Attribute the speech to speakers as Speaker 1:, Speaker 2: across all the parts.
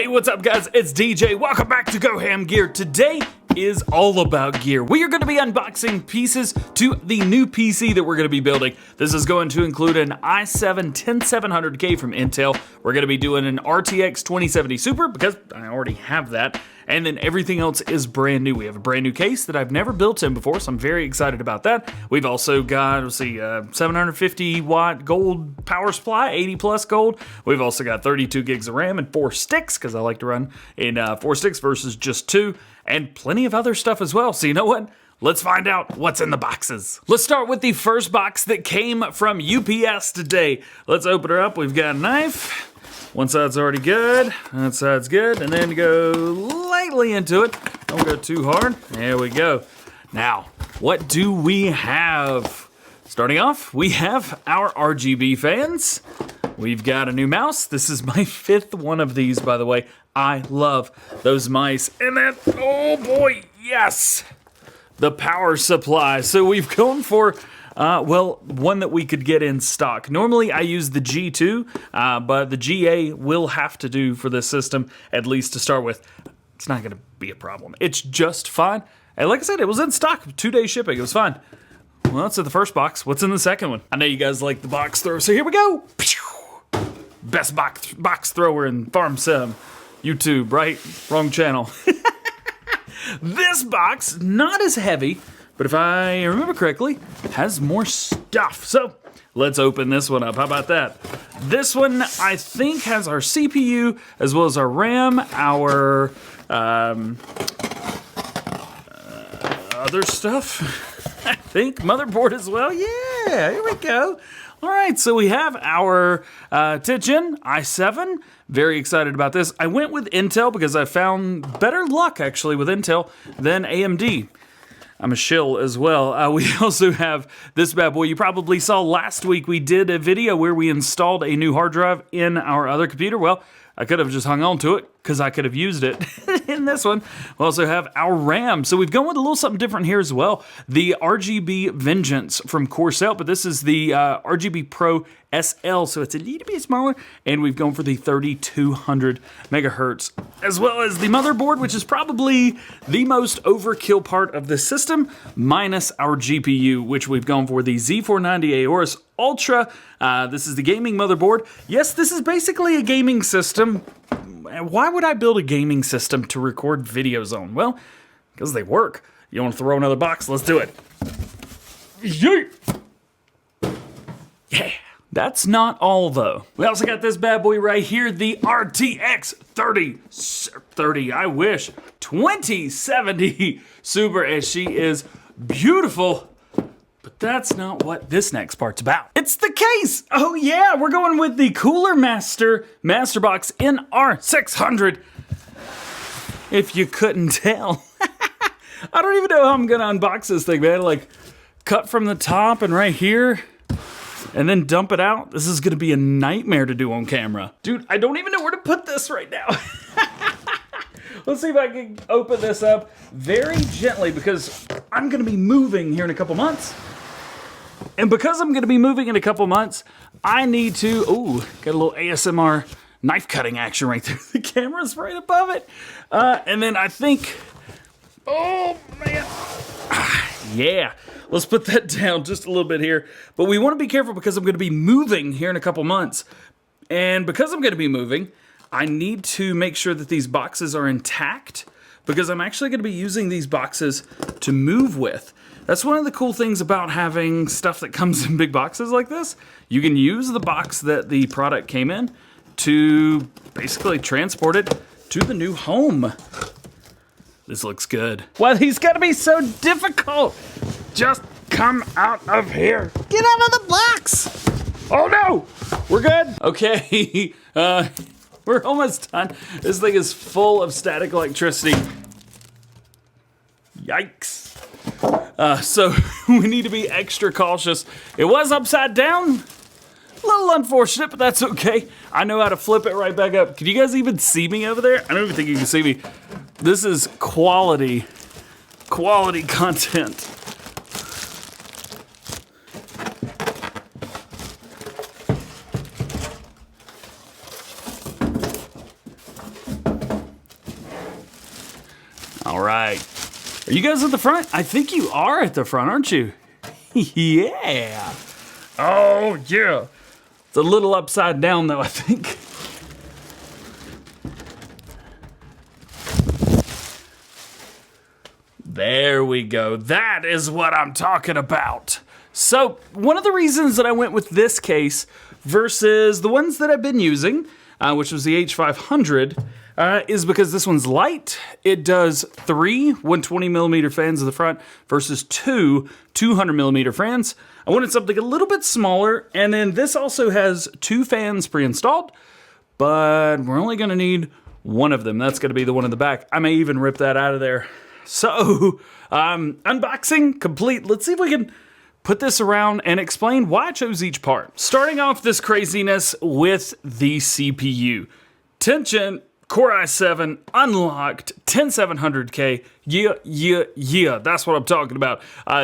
Speaker 1: what's up guys? It's DJ. Welcome back to GoHam Gear. Today is all about gear. We are going to be unboxing pieces to the new PC that we're going to be building. This is going to include an i7-10700K from Intel. We're going to be doing an RTX 2070 Super because I already have that. And then everything else is brand new. We have a brand new case that I've never built in before, so I'm very excited about that. We've also got, let's see, 750 watt gold power supply, 80 plus gold. We've also got 32 gigs of RAM and 4 sticks, because I like to run in 4 sticks versus just 2, and plenty of other stuff as well. So you know what? Let's find out what's in the boxes. Let's start with the first box that came from UPS today. Let's open her up. We've got a knife. One side's already good, that side's good, and then go lightly into it. Don't go too hard. There we go. Now, what do we have? Starting off, we have our RGB fans. We've got a new mouse. This is my 5th one of these, by the way. I love those mice. And then, oh boy, yes! The power supply. So we've gone for well, one that we could get in stock. Normally I use the G2, but the GA will have to do for this system, at least to start with. It's not gonna be a problem. It's just fine. And like I said, it was in stock, 2-day shipping, it was fine. Well, that's in the first box. What's in the second one? I know you guys like the box thrower, so here we go. Best box thrower in Farm Sim. YouTube, right? Wrong channel. This box, not as heavy, but if I remember correctly, has more stuff. So let's open this one up. How about that? This one, I think, has our CPU as well as our RAM, our other stuff. I think motherboard as well. Yeah, here we go. All right, so we have our Titan i7. Very excited about this. I went with Intel because I found better luck actually with Intel than AMD. I'm a shill as well. We also have this bad boy. You probably saw last week we did a video where we installed a new hard drive in our other computer. Well, I could have just hung on to it because I could have used it in this one. We also have our RAM. So we've gone with a little something different here as well. The RGB Vengeance from Corsair, but this is the RGB Pro SL, so it's a little bit smaller, and we've gone for the 3200 megahertz, as well as the motherboard, which is probably the most overkill part of the system, minus our GPU, which we've gone for the Z490 Aorus Ultra. This is the gaming motherboard. Yes, this is basically a gaming system. Why would I build a gaming system to record videos on? Well, because they work. You want to throw another box? Let's do it. Yeet! Yeah. That's not all though. We also got this bad boy right here, the RTX 30, I wish, 2070 Super, and she is beautiful. But that's not what this next part's about. It's the case! Oh yeah, we're going with the Cooler Master Box NR600. If you couldn't tell. I don't even know how I'm gonna unbox this thing, man. Like, cut from the top and right here, and then dump it out. This is gonna be a nightmare to do on camera. Dude, I don't even know where to put this right now. Let's see if I can open this up very gently because I'm gonna be moving here in a couple months. And because I'm gonna be moving in a couple months, I need to, ooh, got a little ASMR knife cutting action right there. The camera's right above it. And then I think, oh man, yeah. Let's put that down just a little bit here. But we want to be careful because I'm going to be moving here in a couple months. And because I'm going to be moving, I need to make sure that these boxes are intact because I'm actually going to be using these boxes to move with. That's one of the cool things about having stuff that comes in big boxes like this. You can use the box that the product came in to basically transport it to the new home. This looks good. Well, he's got to be so difficult. Just come out of here. Get out of the box. Oh no, we're good. Okay, we're almost done. This thing is full of static electricity. Yikes. So we need to be extra cautious. It was upside down. A little unfortunate, but that's okay. I know how to flip it right back up. Can you guys even see me over there? I don't even think you can see me. This is quality content. All right. Are you guys at the front? I think you are at the front, aren't you? Yeah. Oh, yeah. It's a little upside down, though, I think. There we go. That is what I'm talking about. So, one of the reasons that I went with this case versus the ones that I've been using, which was the H500, is because this one's light. It does 3 120mm fans at the front versus 2 200mm fans. I wanted something a little bit smaller, and then this also has 2 fans pre-installed, but we're only going to need one of them. That's going to be the one in the back. I may even rip that out of there. So, unboxing complete. Let's see if we can put this around and explain why I chose each part. Starting off this craziness with the CPU. 10th gen Core i7 unlocked 10700K. Yeah. That's what I'm talking about.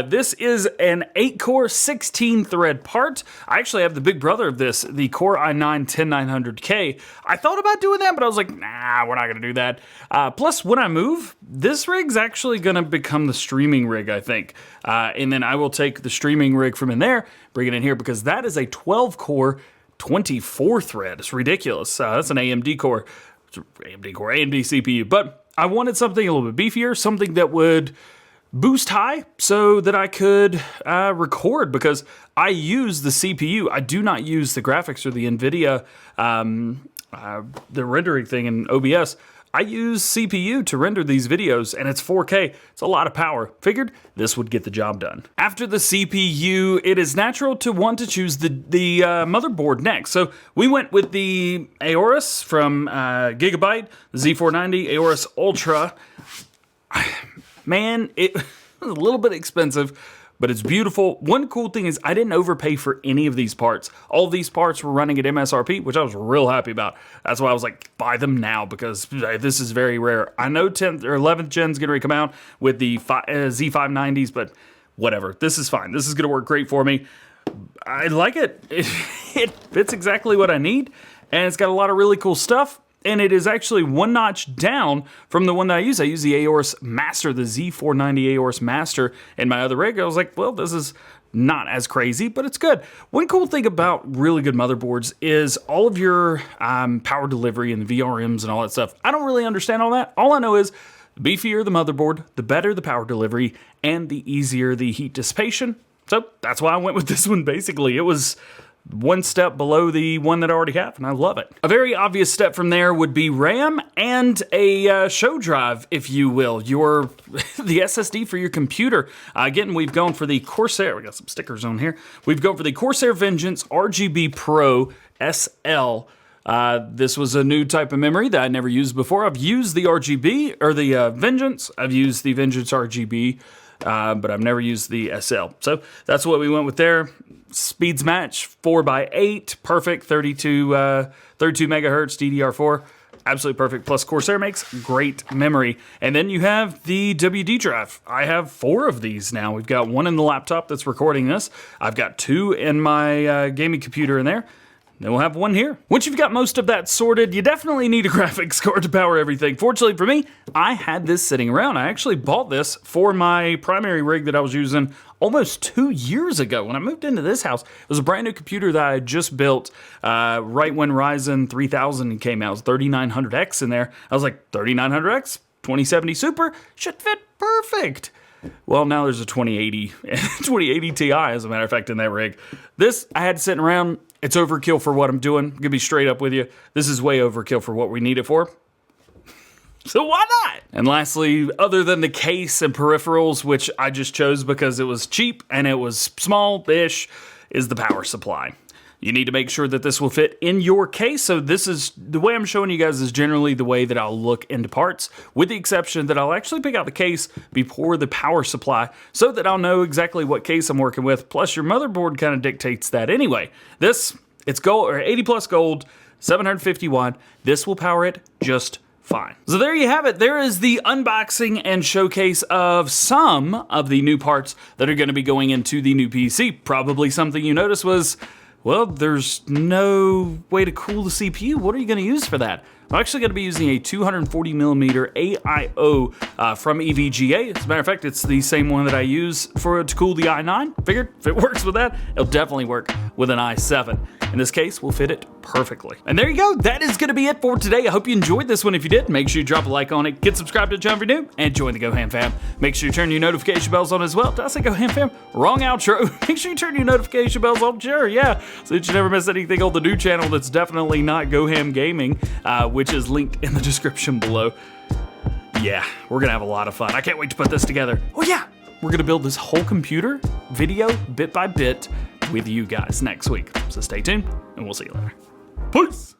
Speaker 1: This is an 8-core, 16-thread part. I actually have the big brother of this, the Core i9 10900K. I thought about doing that, but I was like, nah, we're not going to do that. Plus, when I move, this rig's actually going to become the streaming rig, I think. And then I will take the streaming rig from in there, bring it in here, because that is a 12-core, 24-thread. It's ridiculous. That's an AMD core. AMD CPU, but I wanted something a little bit beefier, something that would boost high so that I could record, because I use the CPU. I do not use the graphics or the NVIDIA, the rendering thing in OBS. I use CPU to render these videos, and it's 4K. It's a lot of power. Figured this would get the job done. After the CPU, it is natural to want to choose the motherboard next. So we went with the Aorus from Gigabyte, the Z490 Aorus Ultra. Man, it was a little bit expensive, but it's beautiful. One cool thing is I didn't overpay for any of these parts. All of these parts were running at MSRP, which I was real happy about. That's why I was like, buy them now, because this is very rare. I know 10th or 11th gen's going to come out with the Z590s, but whatever. This is fine. This is going to work great for me. I like it. It fits exactly what I need, and it's got a lot of really cool stuff. And it is actually one notch down from the one that I use. I use the Aorus Master, the Z490 Aorus Master in my other rig. I was like, well, this is not as crazy, but it's good. One cool thing about really good motherboards is all of your power delivery and the VRMs and all that stuff. I don't really understand all that. All I know is the beefier the motherboard, the better the power delivery, and the easier the heat dissipation. So that's why I went with this one, basically. It was one step below the one that I already have, and I love it. A very obvious step from there would be RAM and a show drive, if you will, the SSD for your computer. Again, we've gone for the Corsair. We got some stickers on here. We've gone for the Corsair Vengeance RGB Pro SL. This was a new type of memory that I never used before. I've used the RGB, or the Vengeance. I've used the Vengeance RGB, but I've never used the SL. So that's what we went with there. Speeds match, 4x8, perfect, 32 megahertz DDR4, absolutely perfect. Plus Corsair makes great memory. And then you have the WD drive. I have 4 of these now. We've got one in the laptop that's recording this. I've got 2 in my gaming computer in there. Then we'll have one here. Once you've got most of that sorted, you definitely need a graphics card to power everything. Fortunately for me, I had this sitting around. I actually bought this for my primary rig that I was using almost 2 years ago. When I moved into this house, it was a brand new computer that I had just built right when Ryzen 3000 came out. It was 3900X in there. I was like, 3900X, 2070 Super, should fit perfect. Well, now there's a 2080 Ti, as a matter of fact, in that rig. This, I had sitting around. It's overkill for what I'm doing. I'm gonna be straight up with you. This is way overkill for what we need it for. So why not? And lastly, other than the case and peripherals, which I just chose because it was cheap and it was small-ish, is the power supply. You need to make sure that this will fit in your case. So this is, the way I'm showing you guys is generally the way that I'll look into parts, with the exception that I'll actually pick out the case before the power supply so that I'll know exactly what case I'm working with. Plus your motherboard kind of dictates that anyway. This, it's gold, or 80 plus gold, 750 watt. This will power it just fine. So there you have it. There is the unboxing and showcase of some of the new parts that are going to be going into the new PC. Probably something you noticed was, well, there's no way to cool the CPU. What are you going to use for that? I'm actually going to be using a 240mm AIO from EVGA. As a matter of fact, it's the same one that I use to cool the i9. Figured if it works with that, it'll definitely work with an i7. In this case, we'll fit it perfectly. And there you go. That is going to be it for today. I hope you enjoyed this one. If you did, make sure you drop a like on it, get subscribed to the channel if you're new, and join the GoHam fam. Make sure you turn your notification bells on as well. Did I say GoHam fam? Wrong outro. Make sure you turn your notification bells on. Sure, yeah, so that you never miss anything on the new channel that's definitely not GoHam Gaming, which is linked in the description below. Yeah, we're going to have a lot of fun. I can't wait to put this together. Oh yeah, we're going to build this whole computer, video, bit by bit, with you guys next week. So stay tuned, and we'll see you later. Peace!